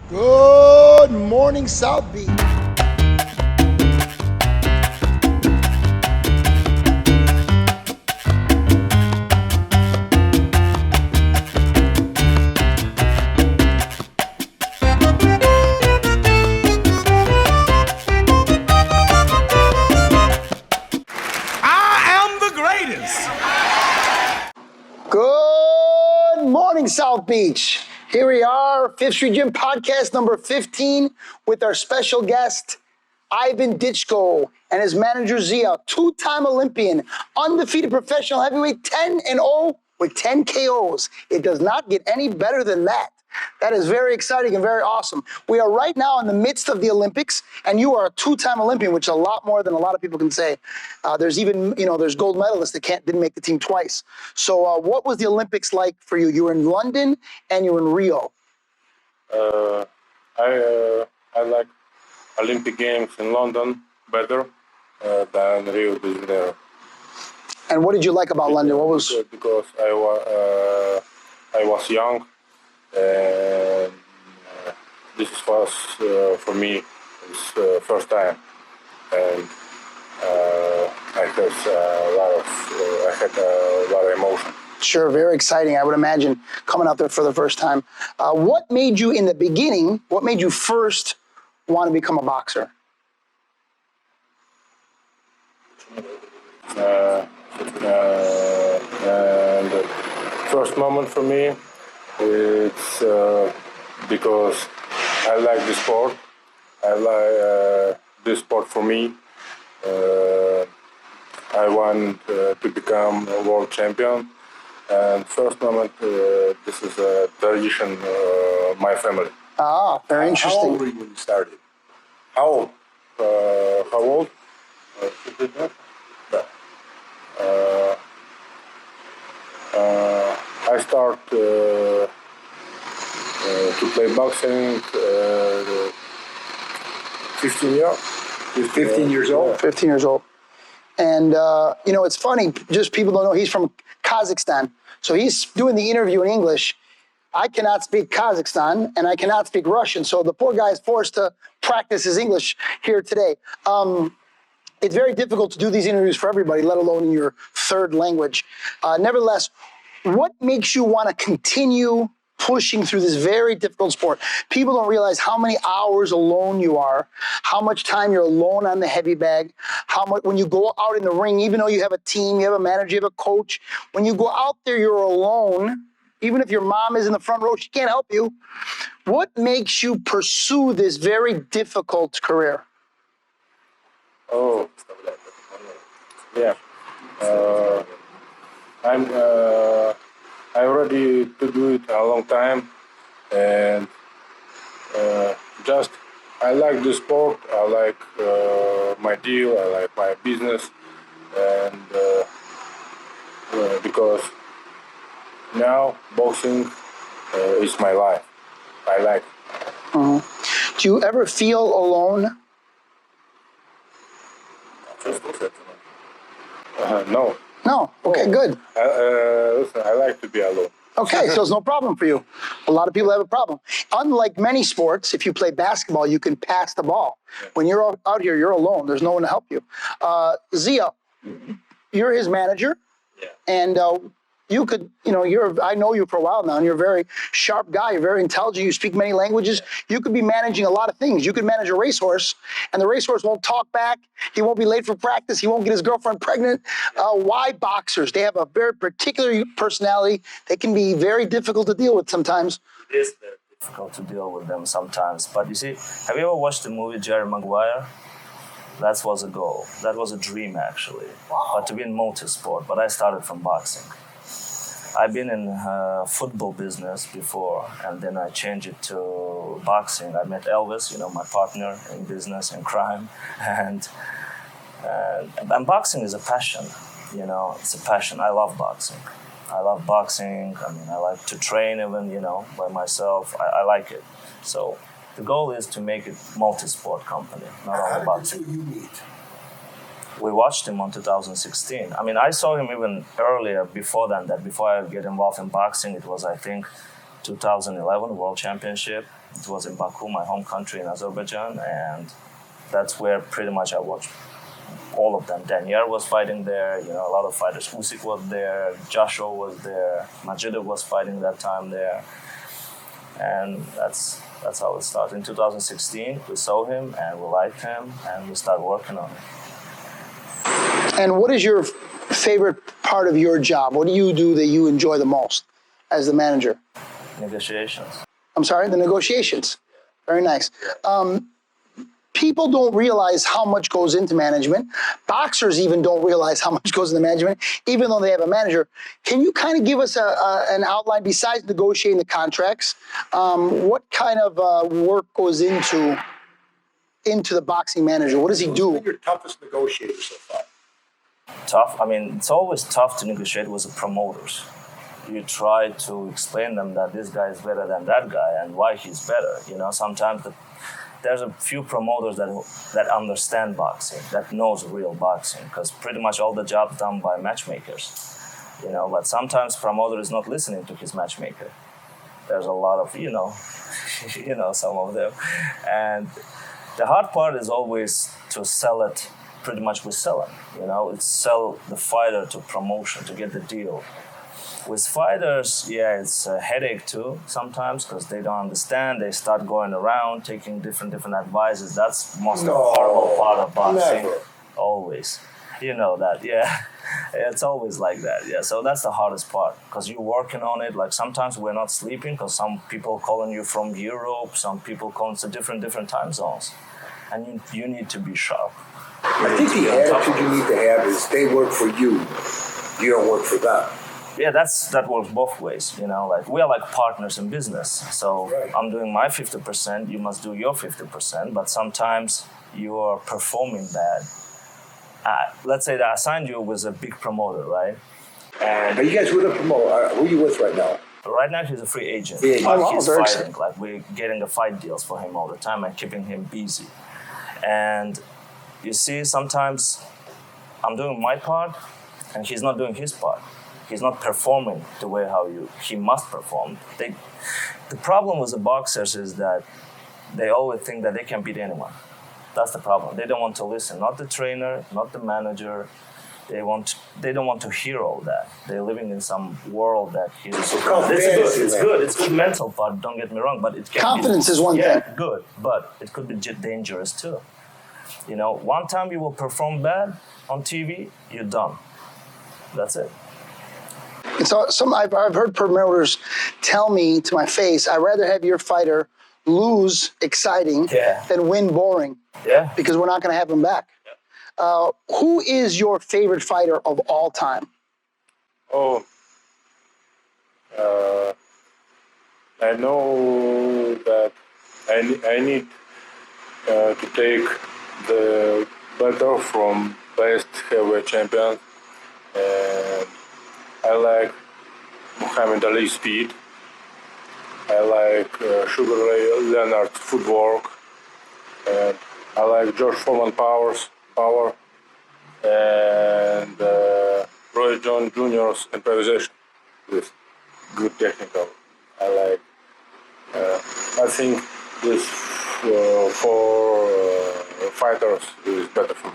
Good morning, South Beach. Good morning, South Beach. Here we are, Fifth Street Gym podcast number 15 with our special guest, Ivan Dychko, and his manager, Zia, two-time Olympian, undefeated professional heavyweight, 10-0 with 10 KOs. It does not get any better than that. That is very exciting and very awesome. We are right now in the midst of the Olympics, and you are a two-time Olympian, which is a lot more than a lot of people can say. There's even, there's gold medalists that didn't make the team twice. So what was the Olympics like for you? You were in London and you were in Rio. I like Olympic Games in London better than Rio de Janeiro. And what did you like about London? What was? Because I was young, and this was for me first time, and I had a lot of emotion. Sure, very exciting. I would imagine coming out there for the first time. What made you in the beginning? What made you first want to become a boxer? And the first moment for me, it's because I like the sport. I like this sport for me. I want to become a world champion. And first moment, this is a tradition my family. Ah, very interesting. How old were you when you started? How old? How old? I start to play boxing 15 years. 15 years old? 15 years old. And, it's funny, just people don't know, he's from Kazakhstan. So he's doing the interview in English. I cannot speak Kazakhstan, and I cannot speak Russian. So the poor guy is forced to practice his English here today. It's very difficult to do these interviews for everybody, let alone in your third language. Nevertheless, what makes you want to continue pushing through this very difficult sport? People don't realize how many hours alone you are, how much time you're alone on the heavy bag, how much when you go out in the ring, even though you have a team, you have a manager, you have a coach, when you go out there, you're alone. Even if your mom is in the front row, she can't help you. What makes you pursue this very difficult career? Oh, yeah. I already to do it a long time, and just I like the sport. I like my deal. I like my business, and because now boxing is my life. I like it. Mm-hmm. Do you ever feel alone? No. No. Okay, good. Listen, I like to be alone. Okay, so it's no problem for you. A lot of people have a problem. Unlike many sports, if you play basketball, you can pass the ball. When you're out here, you're alone. There's no one to help you. Zia, you're his manager, and you could, I know you for a while now, and you're a very sharp guy. You're very intelligent. You speak many languages. You could be managing a lot of things. You could manage a racehorse, and the racehorse won't talk back. He won't be late for practice. He won't get his girlfriend pregnant. Why boxers? They have a very particular personality. They can be very difficult to deal with sometimes. It is very difficult to deal with them sometimes. But you see, have you ever watched the movie Jerry Maguire? That was a goal. That was a dream, actually. Wow. But to be in multi-sport. But I started from boxing. I've been in football business before, and then I changed it to boxing. I met Elvis, my partner in business and crime, and boxing is a passion. It's a passion. I love boxing. I like to train even, by myself. I like it. So the goal is to make it multi-sport company, not only boxing. How did you meet? We watched him on 2016. I saw him even earlier before that before I get involved in boxing. It was, I think, 2011 World Championship. It was in Baku, my home country in Azerbaijan, and that's where pretty much I watched all of them. Daniel was fighting there, a lot of fighters. Usyk was there, Joshua was there, Majidov was fighting that time there. And that's how it started. In 2016, we saw him and we liked him and we started working on it. And what is your favorite part of your job? What do you do that you enjoy the most as the manager? Negotiations. I'm sorry, the negotiations. Very nice. People don't realize how much goes into management. Boxers even don't realize how much goes into management, even though they have a manager. Can you kind of give us an outline, besides negotiating the contracts, what kind of work goes into the boxing manager? What does he do? Who's been your toughest negotiator so far? Tough. I mean, it's always tough to negotiate with the promoters. You try to explain them that this guy is better than that guy and why he's better. Sometimes there's a few promoters that understand boxing, that knows real boxing, because pretty much all the job's done by matchmakers. But sometimes promoter is not listening to his matchmaker. There's a lot of, some of them. And the hard part is always to sell it. Pretty much we sell it, it's sell the fighter to promotion to get the deal. With fighters, it's a headache too sometimes because they don't understand. They start going around taking different advices. That's most horrible part of boxing. Never. Always, that, yeah. It's always like that, yeah. So that's the hardest part because you're working on it. Like sometimes we're not sleeping because some people calling you from Europe, some people calling to different time zones, and you need to be sharp. I think the attitude you need to have is they work for you, you don't work for them. Yeah, that works both ways, like we are like partners in business. So right. I'm doing my 50%, you must do your 50%, but sometimes you are performing bad. Let's say that I signed you with a big promoter, right? Are you guys with a promoter? Who are you with right now? Right now he's a free agent. Free agent. But Oh, wow, he's very fighting. Like we're getting the fight deals for him all the time and keeping him busy. And you see, sometimes I'm doing my part and he's not doing his part. He's not performing the way he must perform. The problem with the boxers is that they always think that they can beat anyone. That's the problem. They don't want to listen. Not the trainer, not the manager. They don't want to hear all that. They're living in some world that it's good. It's good mental part. Don't get me wrong, but it can Confidence is one thing. Yeah, good, but it could be dangerous too. One time you will perform bad on TV, you're done. That's it. I've heard promoters tell me to my face, I'd rather have your fighter lose exciting than win boring. Yeah. Because we're not going to have him back. Yeah. Who is your favorite fighter of all time? I know that I need to take the better from best heavyweight champion. And I like Muhammad Ali's speed. I like Sugar Ray Leonard's footwork. And I like George Foreman power. And Roy Jones Jr.'s improvisation with good technical. I think this four fighters is better for me.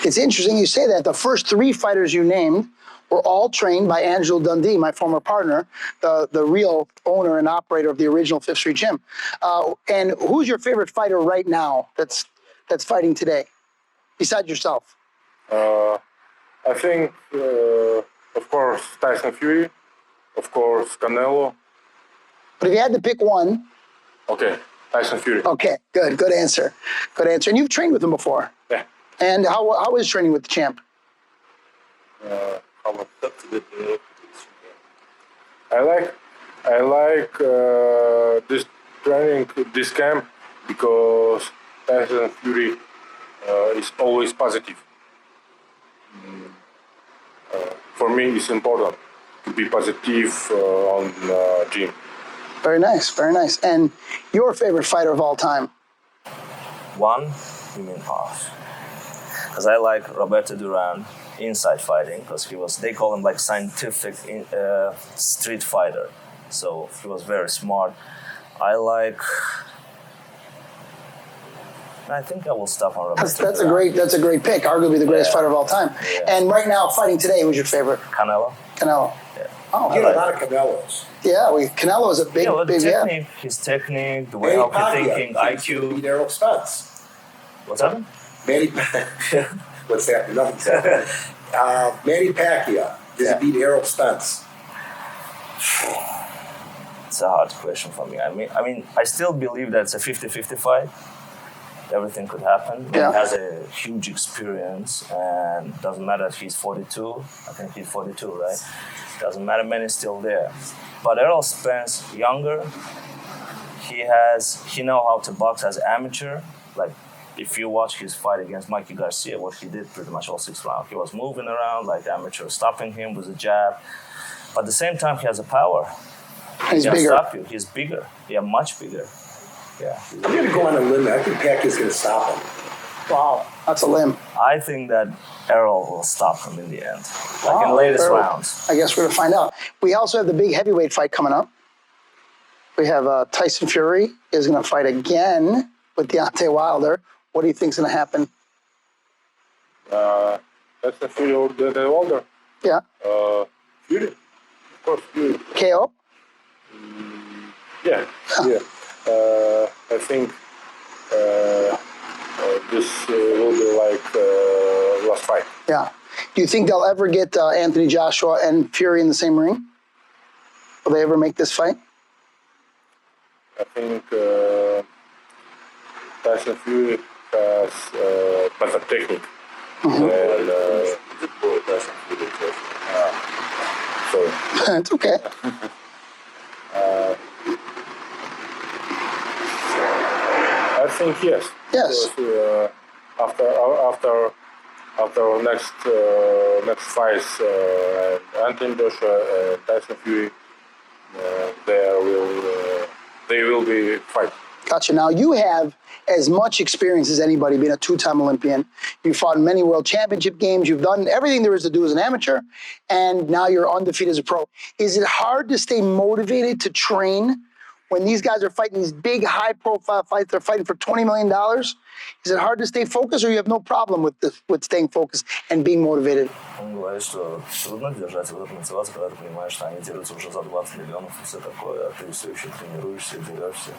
It's interesting you say that. The first three fighters you named were all trained by Angelo Dundee, my former partner, the real owner and operator of the original Fifth Street Gym. And who's your favorite fighter right now that's fighting today, besides yourself? I think, of course, Tyson Fury, of course, Canelo. But if you had to pick one. Okay, Tyson Fury. Okay, good answer. Good answer. And you've trained with him before. Yeah. And how is training with the champ? I like this training, this camp, because Tyson Fury is always positive. For me, it's important to be positive on gym. Very nice, very nice. And your favorite fighter of all time? One, you mean half. Because I like Roberto Duran, inside fighting, because they call him like scientific street fighter. So he was very smart. I like I think I will stop on That's a great pick. Arguably the greatest fighter of all time. Yeah. And right now, fighting today, who's your favorite? Canelo. Canelo. Yeah. Oh, You get a lot of Canelos. yeah. Canelo is a big, big, technique, his technique, the way Manny how he's Pacquiao thinking, beat IQ. Errol Spence. What's happening? Manny What's that? Nothing's happening. Manny Pacquiao. Does he beat Errol Spence? It's a hard question for me. I mean, I still believe that it's a 50-50 fight. Everything could happen. Yeah. He has a huge experience, and doesn't matter if he's 42. I think he's 42, right? Doesn't matter, man is still there. But Errol Spence, younger, he know how to box as amateur. Like, if you watch his fight against Mikey Garcia, what he did pretty much all 6 rounds, he was moving around like amateur, stopping him with a jab. But at the same time, he has a power. He's He can bigger. stop you. He's bigger. Yeah, much bigger. Yeah. I'm going to go on a limb. I think Pacquiao's going to stop him. Wow, that's a limb. I think that Errol will stop him in the end, like in latest Errol. rounds. I guess we're going to find out. We also have the big heavyweight fight coming up. We have Tyson Fury is going to fight again with Deontay Wilder. What do you think's going to happen? That's the Fury the older. Yeah. Fury. Of course, Fury. KO? Yeah. Yeah. I think this will be like last fight. Yeah. Do you think they'll ever get Anthony Joshua and Fury in the same ring? Will they ever make this fight? I think Tyson Fury has better technique. And sorry. It's okay. I think yes. Yes. Because, after next fights, Anthony Joshua and Tyson Fury, they will be fight. Gotcha. Now, you have as much experience as anybody being a 2-time Olympian. You've fought in many world championship games. You've done everything there is to do as an amateur, and now you're undefeated as a pro. Is it hard to stay motivated to train when these guys are fighting these big, high-profile fights? They're fighting for $20 million. Is it hard to stay focused, or you have no problem with staying focused and being motivated? Он говорит, что трудно держать вот эту мотивацию, когда ты понимаешь, что они дерутся уже за 20 миллионов и все такое, а ты все еще тренируешься и дерешься.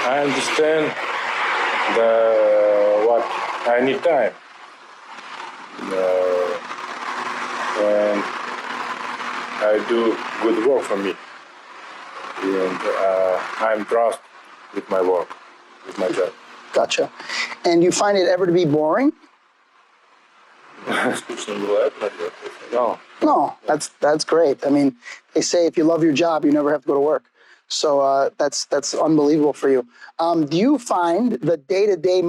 I understand what I need time, and I do good work for me, and I'm trust with my work, with my job. Gotcha. And you find it ever to be boring? No. No, that's great. I mean, they say if you love your job, you never have to go to work. So that's unbelievable for you. Do you find the day-to-day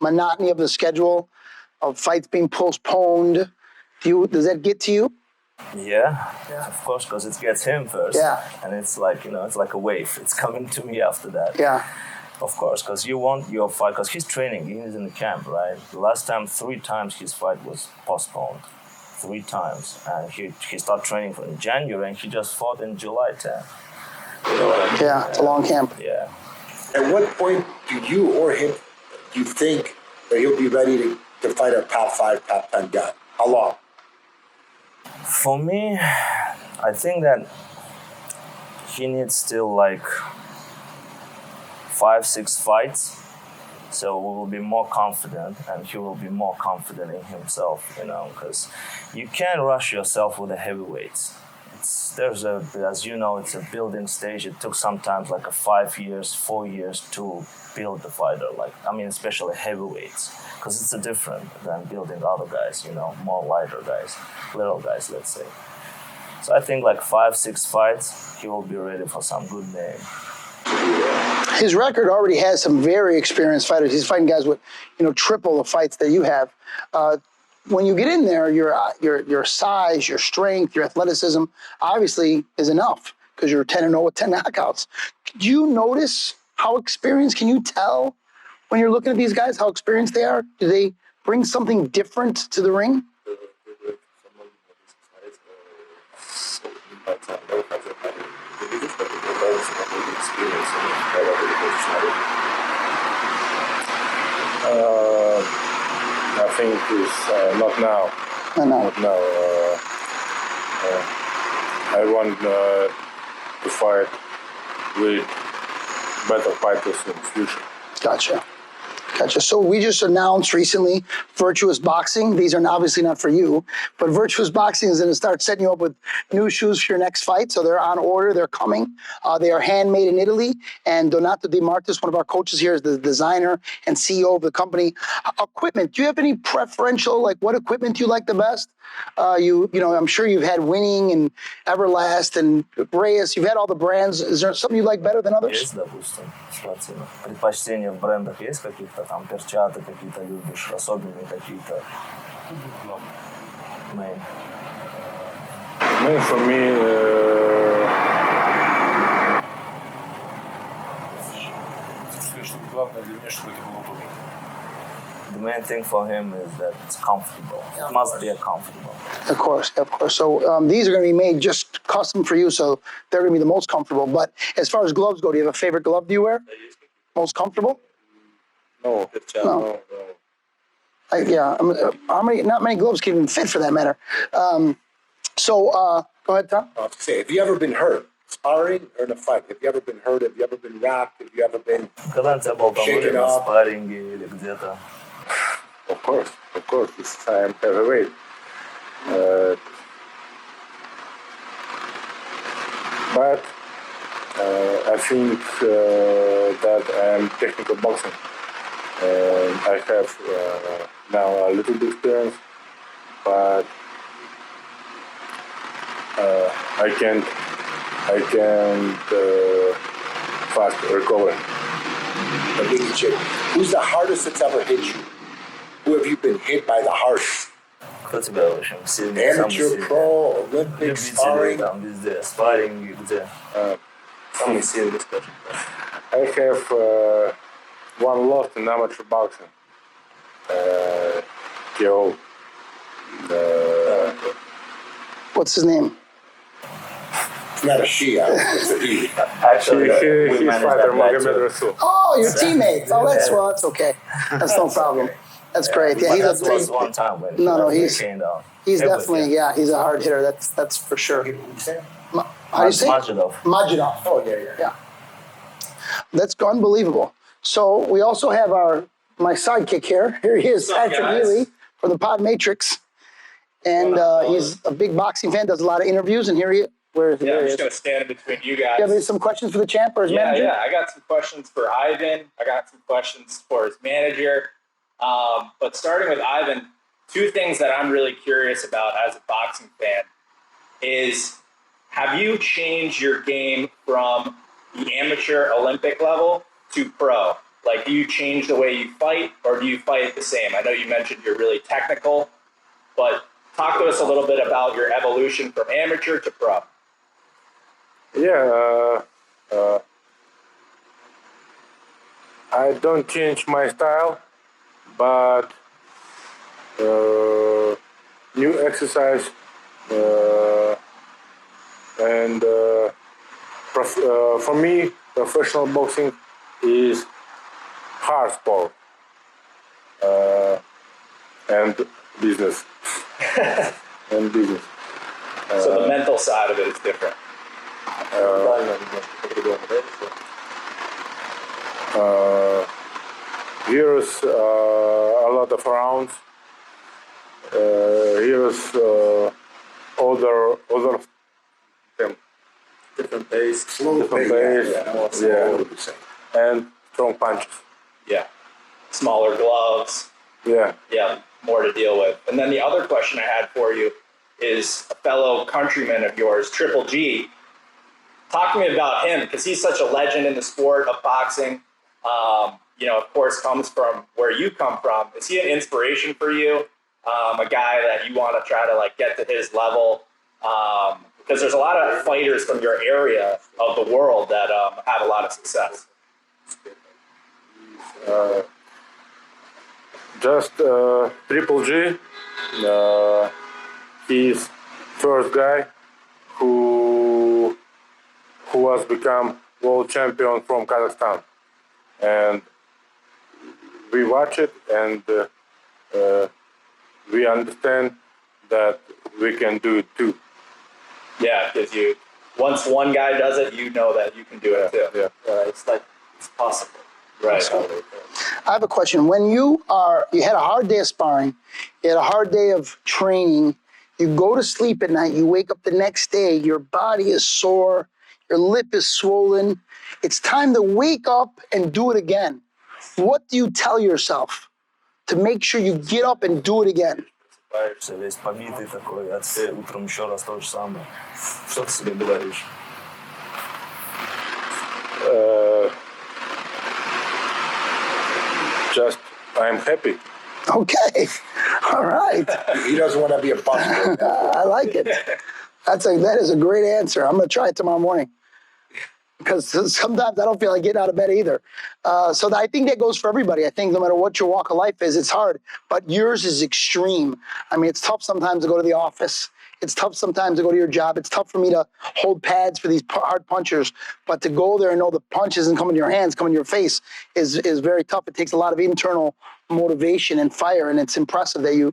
monotony of the schedule of fights being postponed? Does that get to you? Yeah, of course, because it gets him first. Yeah. And it's like, it's like a wave. It's coming to me after that. Yeah. Of course, because you want your fight, because he's training, he's in the camp, right? The last time, 3 times his fight was postponed. 3 times. And he started training in January, and he just fought in July 10th. Yeah, it's a long camp. Yeah. At what point do you or him, do you think that he'll be ready to fight a top 5, top 10 guy? How long? For me, I think that he needs still like 5-6 fights, so we will be more confident, and he will be more confident in himself, because you can't rush yourself with the heavyweights. As you know, it's a building stage. It took sometimes like 5 years, 4 years to build the fighter, especially heavyweights, because it's different than building other guys, more lighter guys, little guys, let's say. So I think like 5-6 fights, he will be ready for some good name. His record already has some very experienced fighters. He's fighting guys with, triple the fights that you have. When you get in there, your size, your strength, your athleticism obviously is enough because you're 10-0 with 10 knockouts. Do you notice how experienced? Can you tell when you're looking at these guys how experienced they are? Do they bring something different to the ring? also have the experience in right over the position. I think it's not now. No. Not now. I want to fight with better fighters in the future. Gotcha. So we just announced recently Virtuous Boxing. These are obviously not for you, but Virtuous Boxing is going to start setting you up with new shoes for your next fight. So they're on order. They're coming. They are handmade in Italy. And Donato Di Martis, one of our coaches here, is the designer and CEO of the company. Equipment. Do you have any preferential, like what equipment do you like the best? You know, I'm sure you've had Winning and Everlast and Reyes. You've had all the brands. Is there something you like better than others? Есть, допустим, ситуация. Предпочтения в брендах есть каких-то там перчаток какие-то любишь, особенные какие-то? Main. Main for me, The main thing for him is that it's comfortable. It must be comfortable. Of course. So these are going to be made just custom for you, so they're going to be the most comfortable. But as far as gloves go, do you have a favorite glove you wear? Most comfortable? no. Not many gloves can even fit for that matter. Go ahead, Tom. I was gonna say, have you ever been hurt? Sparring or in a fight? Have you ever been hurt? Have you ever been wrapped? Have you ever been... Когда на тебя болтанули на спарринге или где-то? Of course. This I am heavyweight. But I think that I am technical boxing. And I have now a little bit experience, but I can't fast recover. Who's the hardest that's ever hit you? Who have you been hit by the hardest? Кто тебя, в общем, сильнее, самый Amateur, сильный? pro, Olympic, Любители sparring? там везде, спарринги, где? Самый сильный, скажем так. I have one loss in amateur boxing. KO. What's his name? It's not a she, it's a he. Actually, we He's managed fighter that guy Magomed too. Rasul. Oh, your teammate. Oh, that's okay. That's no problem. That's great. Yeah, But that was one time when he's came down. he's definitely he's a hard hitter. That's for sure. How do you say? Majidov. Majidov. Oh, yeah. That's unbelievable. So we also have my sidekick here. Here he is, Patrick Healy from the Pod Matrix, and he's a big boxing fan. Does a lot of interviews, and here he. Where is he? I'm just going to stand in between you guys. You have some questions for the champ or his manager? Yeah, I got some questions for Ivan. I got some questions for his manager. But starting with Ivan, two things that I'm really curious about as a boxing fan is, have you changed your game from the amateur Olympic level to pro? Like, do you change the way you fight, or do you fight the same? I know you mentioned you're really technical, but talk to us a little bit about your evolution from amateur to pro. Yeah, I don't change my style, but new exercise and for me, professional boxing is hard sport and business. So the mental side of it is different. Here's a lot of rounds. Here's other Different pace. different pace, and strong punches. Yeah. Smaller gloves. Yeah. Yeah, more to deal with. And then the other question I had for you is a fellow countryman of yours, Triple G. Talk to me about him, because he's such a legend in the sport of boxing. Of course, comes from where you come from. Is he an inspiration for you? A guy that you want to try to get to his level? Because there's a lot of fighters from your area of the world that have a lot of success. Just Triple G. He's first guy who has become world champion from Kazakhstan, and we watch it and we understand that we can do it too. Yeah, because once one guy does it, you know that you can do it too. Yeah. It's like it's possible. Right. I have a question. When you had a hard day of sparring, you had a hard day of training, you go to sleep at night, you wake up the next day, your body is sore, your lip is swollen. It's time to wake up and do it again. What do you tell yourself to make sure you get up and do it again? Весь побитый такой, а ты утром еще раз то же самое. Что ты себе говоришь? Just I'm happy. Okay, all right. He doesn't want to be a buster. I like it. That is a great answer. I'm going to try it tomorrow morning because sometimes I don't feel like getting out of bed either. So I think that goes for everybody. I think no matter what your walk of life is, it's hard, but yours is extreme. I mean, it's tough sometimes to go to the office. It's tough sometimes to go to your job. It's tough for me to hold pads for these hard punchers, but to go there and know the punch isn't coming to your hands, coming to your face is very tough. It takes a lot of internal motivation and fire, and it's impressive that you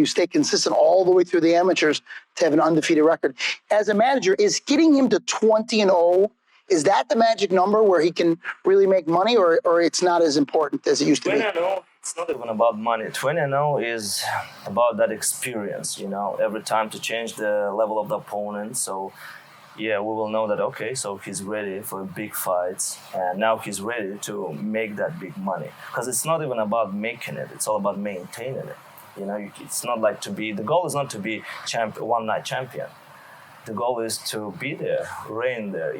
stay consistent all the way through the amateurs to have an undefeated record. As a manager, is getting him to 20-0, is that the magic number where he can really make money, or it's not as important as it used to be? 20-0, it's not even about money. 20-0 is about that experience, every time to change the level of the opponent. So, yeah, we will know that, okay, so he's ready for big fights, and now he's ready to make that big money. Because it's not even about making it, it's all about maintaining it. It's not like the goal is not to be one-night champion. The goal is to be there, reign there,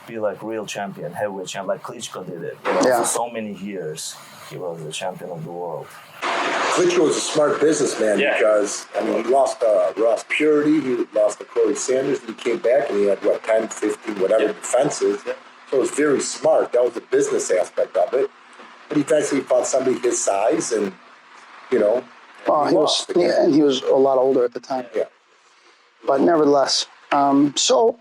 be like real champion, heavyweight champion, like Klitschko did it. For so many years, he was the champion of the world. Klitschko was a smart businessman because, he lost Ross Purity, he lost to Corey Sanders, and he came back and he had, 10, 15, whatever defenses. Yeah. So it was very smart. That was the business aspect of it. But eventually he fought somebody his size and, he was a lot older at the time. Yeah. But nevertheless, so...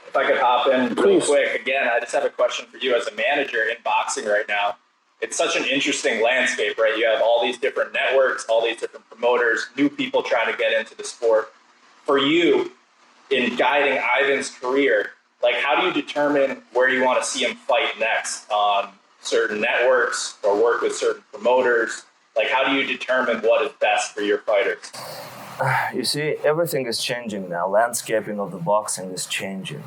If I could hop in real quick, again, I just have a question for you as a manager in boxing right now. It's such an interesting landscape, right? You have all these different networks, all these different promoters, new people trying to get into the sport. For you, in guiding Ivan's career, how do you determine where you want to see him fight next on certain networks or work with certain promoters? How do you determine what is best for your fighters? You see, everything is changing now. Landscaping of the boxing is changing.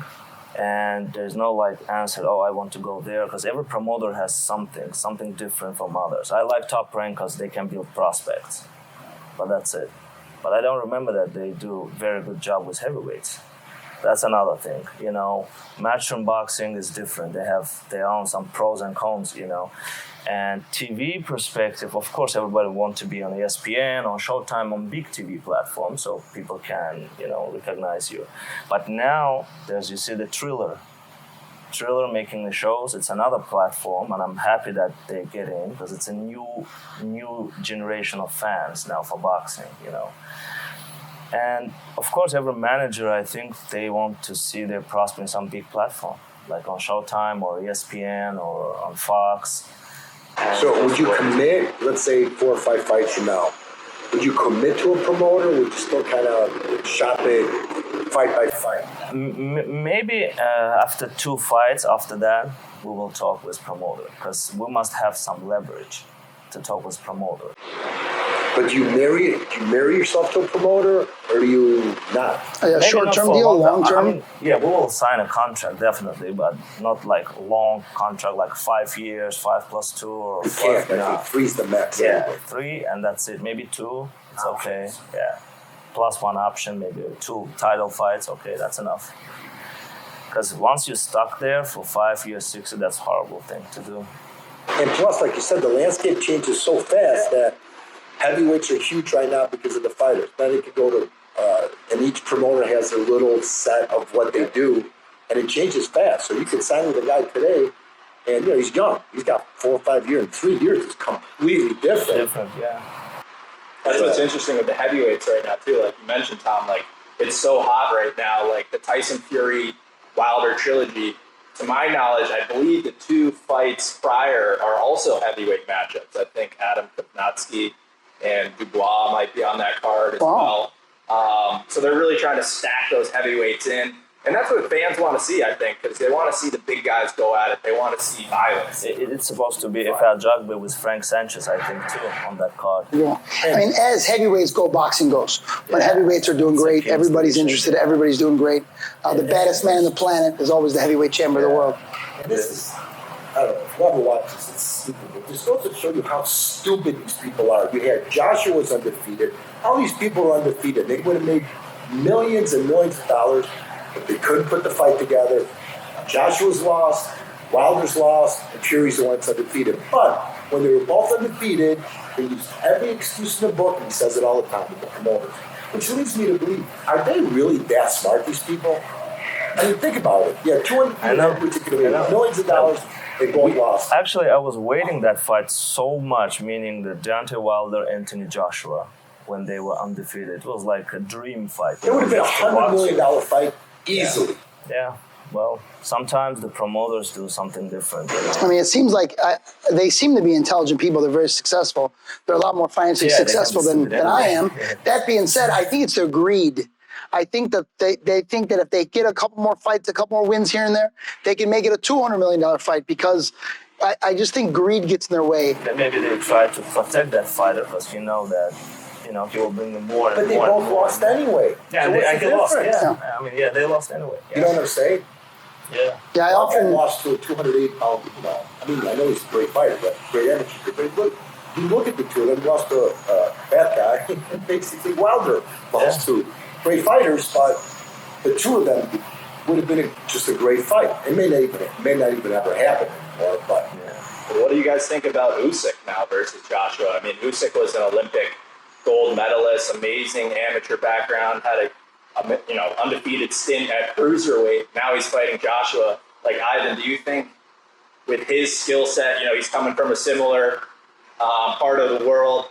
And there's no answer, I want to go there, because every promoter has something different from others. I like Top Rank because they can build prospects, but that's it. But I don't remember that they do a very good job with heavyweights. That's another thing, Matchroom boxing is different. They have their own some pros and cons, And TV perspective, of course, everybody wants to be on ESPN, on Showtime, on big TV platforms, so people can, recognize you. But now, there's, the Thriller making the shows. It's another platform, and I'm happy that they get in because it's a new generation of fans now for boxing, And of course, every manager, I think they want to see their prospect in some big platform, like on Showtime or ESPN or on Fox. So would you commit, let's say 4 or 5 fights from now, would you commit to a promoter, or would you still kind of shop it fight by fight? Maybe after 2 fights, after that, we will talk with promoter, because we must have some leverage to talk with promoter. But do you marry yourself to a promoter, or do you not? Short-term deal, long-term? We will sign a contract, definitely, but not long contract, 5 years, 5+2, or you 5. Can't, 3's the max. Yeah, 3, and that's it. Maybe 2, it's okay. Yeah, plus 1 option, maybe 2 title fights. Okay, that's enough. Because once you're stuck there for 5 years, 6 years, that's a horrible thing to do. And plus, like you said, the landscape changes so fast that heavyweights are huge right now because of the fighters. Then they could go to, and each promoter has a little set of what they do, and it changes fast. So you could sign with a guy today, and he's young. He's got 4 or 5 years. In 3 years, it's completely different. That's what's interesting with the heavyweights right now too. Like you mentioned, Tom, it's so hot right now. The Tyson Fury Wilder trilogy. To my knowledge, I believe the two fights prior are also heavyweight matchups. I think Adam Kopnatsky and Dubois might be on that card as well. So they're really trying to stack those heavyweights in. And that's what fans want to see, I think, because they want to see the big guys go at it. They want to see violence. It's supposed to be FL Jugby with Frank Sanchez, I think, too, on that card. Yeah. I mean, as heavyweights go, boxing goes. When heavyweights are doing great, everybody's interested, everybody's doing great. The baddest man on the planet is always the heavyweight champion of the world. And this is, I don't know, if you ever watch this, it's stupid. But this goes to show you how stupid these people are. You had Joshua was undefeated. All these people are undefeated. They would have made millions and millions of dollars, but they couldn't put the fight together. Joshua's lost, Wilder's lost, and Fury's the one that's undefeated. But when they were both undefeated, they used every excuse in the book, and he says it all the time with the promoters. Which leads me to believe, are they really that smart, these people? I mean, think about it. Yeah, 200 which could have made millions of dollars, they both lost. Actually, I was waiting that fight so much, meaning the Deontay Wilder, Anthony Joshua, when they were undefeated. It was like a dream fight. It would have been $100 million fight easily. Yeah, well, sometimes the promoters do something different. You know? I mean, it seems like they seem to be intelligent people. They're very successful. They're a lot more financially successful than I am. That being said, I think it's their greed. I think that they think that if they get a couple more fights, a couple more wins here and there, they can make it a $200 million fight because I just think greed gets in their way. Then maybe they try to protect that fighter because you know that he will bring them more and more. But they both lost anyway. Yeah, so they lost. Yeah. I mean, they lost anyway. Yeah. You know what I'm saying? Yeah. Yeah, I often lost to a 208-pound, I mean, I know he's a great fighter, but great amateur. But you look at the two of them, lost to a bad guy, and basically Wilder lost to great fighters, but the two of them would have been just a great fight. It may not even ever happen anymore, but... Well, what do you guys think about Usyk now versus Joshua? I mean, Usyk was an Olympic gold medalist, amazing amateur background, had a undefeated stint at cruiserweight. Now he's fighting Joshua. Like, Ivan, do you think with his skill set, he's coming from a similar part of the world,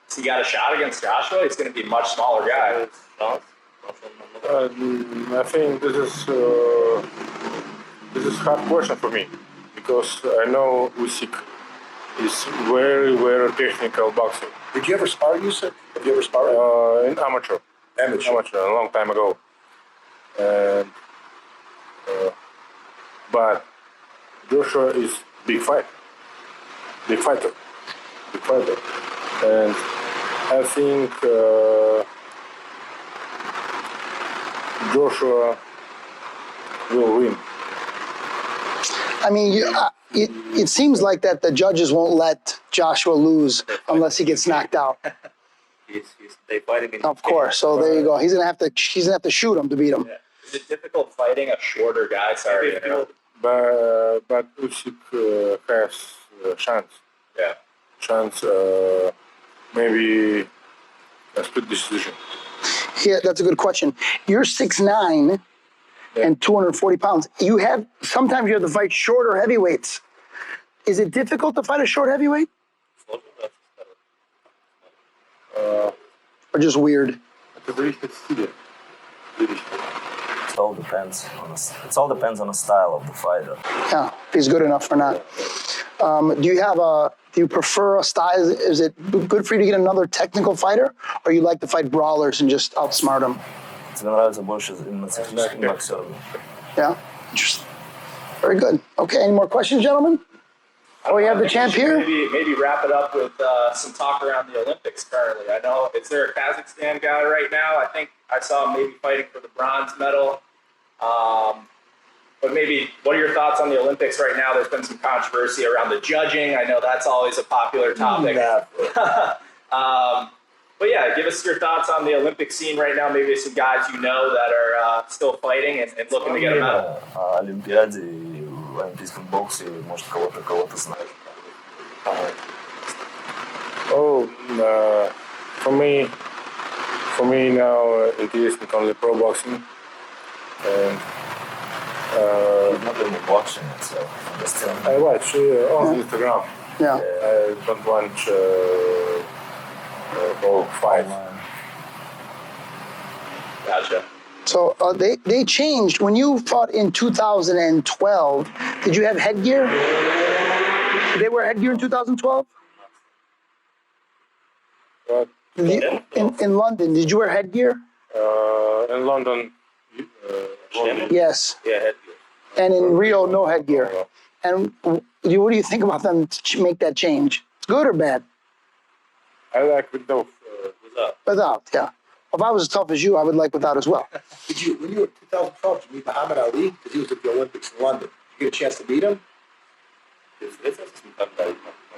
has he got a shot against Joshua? He's going to be a much smaller guy. I think this is a hard question for me because I know Usyk is very, very technical boxing. Did you ever spar Usyk? Have you ever sparred him? In amateur. Amateur, a long time ago. And but Joshua is big fighter, and I think Joshua will win. I mean, it seems like that the judges won't let Joshua lose unless he gets knocked out. They fighting in Of course. So there you go. She's gonna have to shoot him to beat him. Yeah. Is it difficult fighting a shorter guy? Sorry. But Usyk has a chance. Yeah. Maybe a split decision. Yeah, that's a good question. You're 6'9" and 240 pounds. Sometimes you have to fight shorter heavyweights. Is it difficult to fight a short heavyweight? Or just weird? It all depends on the style of the fighter. Yeah, if he's good enough or not. Do you prefer a style? Is it good for you to get another technical fighter, or you like to fight brawlers and just outsmart them? Тебе нравится больше именно техническим боксером. Yeah, interesting. Very good. Okay, any more questions, gentlemen? Oh, we have the champ here? Maybe wrap it up with some talk around the Olympics currently. I know, is there a Kazakhstan guy right now? I think I saw him maybe fighting for the bronze medal. But maybe, what are your thoughts on the Olympics right now? There's been some controversy around the judging. I know that's always a popular topic. But yeah, give us your thoughts on the Olympic scene right now. Maybe some guys you know that are still fighting and looking to get a medal. Олимпиаде и в олимпийском боксе, может, кого-то знает. For me now, interesting only pro boxing. And not only boxing itself. I watch on Instagram. Yeah. I don't watch whole fight. Gotcha. So they changed. When you fought in 2012, did you have headgear? Did they wear headgear in 2012? But In London, did you wear headgear? in London, Yes. Yeah, headgear. And in Rio, no headgear. No. And what do you think about them to make that change? Good or bad? I like with those. Without, yeah. If I was as tough as you, I would like without as well. When you were in 2012, did you meet Muhammad Ali? Because he was at the Olympics in London. Did you get a chance to meet him?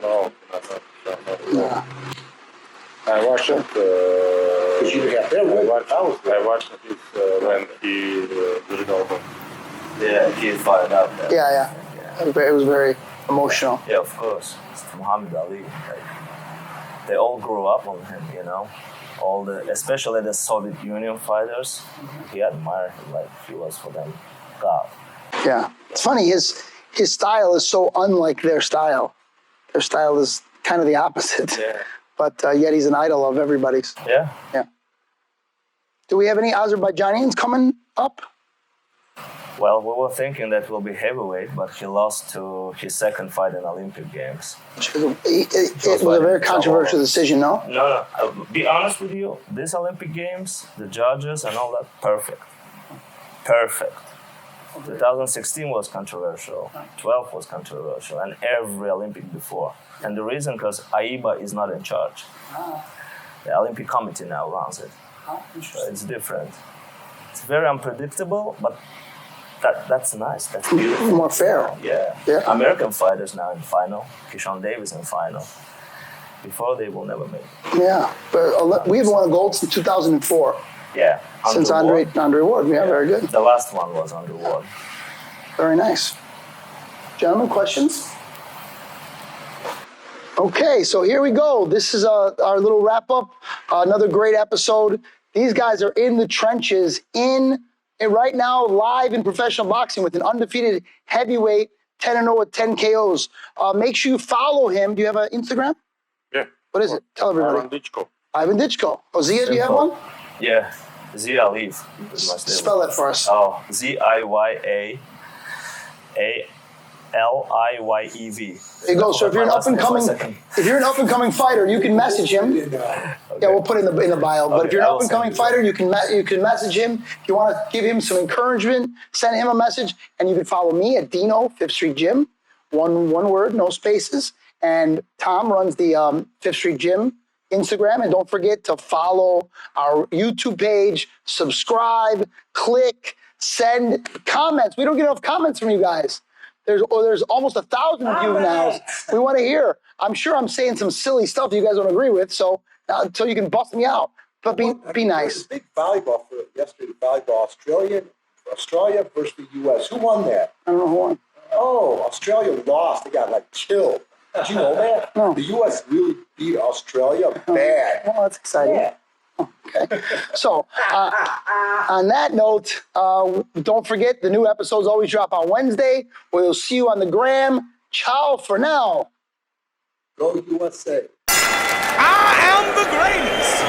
No. Yeah. I watched it. Because you didn't have that. I watched it when he did over. Yeah, he fired up. Yeah. It was very emotional. Yeah, of course. It's Muhammad Ali. Like, they all grew up on him, you know. Especially the Soviet Union fighters, he admired him like he was for them God. Yeah. It's funny, his style is so unlike their style. Their style is kind of the opposite. Yeah. But yet he's an idol of everybody's. Yeah. Yeah. Do we have any Azerbaijanians coming up? Well, we were thinking that will be heavyweight, but he lost to his second fight in Olympic Games. It was a very controversial decision, no? No. I'll be honest with you. These Olympic Games, the judges and all that, perfect. 2016 was controversial. 12 was controversial, and every Olympic before. And the reason, because AIBA is not in charge. The Olympic Committee now runs it. So it's different. It's very unpredictable, but that's nice. That's beautiful. More fair. Yeah. American fighters now in final. Keyshawn Davis in final. Before, they will never make it. Yeah. But we haven't won a gold since 2004. Yeah. Since Andre Ward. Yeah, very good. The last one was Andre Ward. Very nice. Gentlemen, questions? Okay, so here we go. This is our little wrap-up. Another great episode. These guys are in the trenches right now live in professional boxing with an undefeated heavyweight, 10-0 with 10 KOs. Make sure you follow him. Do you have an Instagram? Yeah. What is it? Tell everybody. Ivan Dychko. Ivan Dychko. Oh, Zia, do you have one? Yeah. Zia Leaf. Spell that for us. Oh, ZIYAALIYEV. There you go. So if you're an up and coming fighter, you can message him. Okay. Yeah, we'll put it in the bio. But Okay, if you're an I will up and coming send fighter, you can message him. If you want to give him some encouragement, send him a message, and you can follow me at Dino Fifth Street Gym. One word, no spaces. And Tom runs the Fifth Street Gym Instagram. And don't forget to follow our YouTube page, subscribe, click, send comments. We don't get enough comments from you guys. There's almost 1,000 of you now. We want to hear. I'm sure I'm saying some silly stuff you guys don't agree with, so you can bust me out. But be nice. Big volleyball for yesterday. Volleyball, Australia versus the U.S. Who won that? I don't know who won. Oh, Australia lost. They got killed. Did you know that? No. The U.S. really beat Australia bad. Well, that's exciting. Yeah. Okay. So, on that note, don't forget the new episodes always drop on Wednesday. We'll see you on the gram. Ciao for now. Go USA. I am the greatest.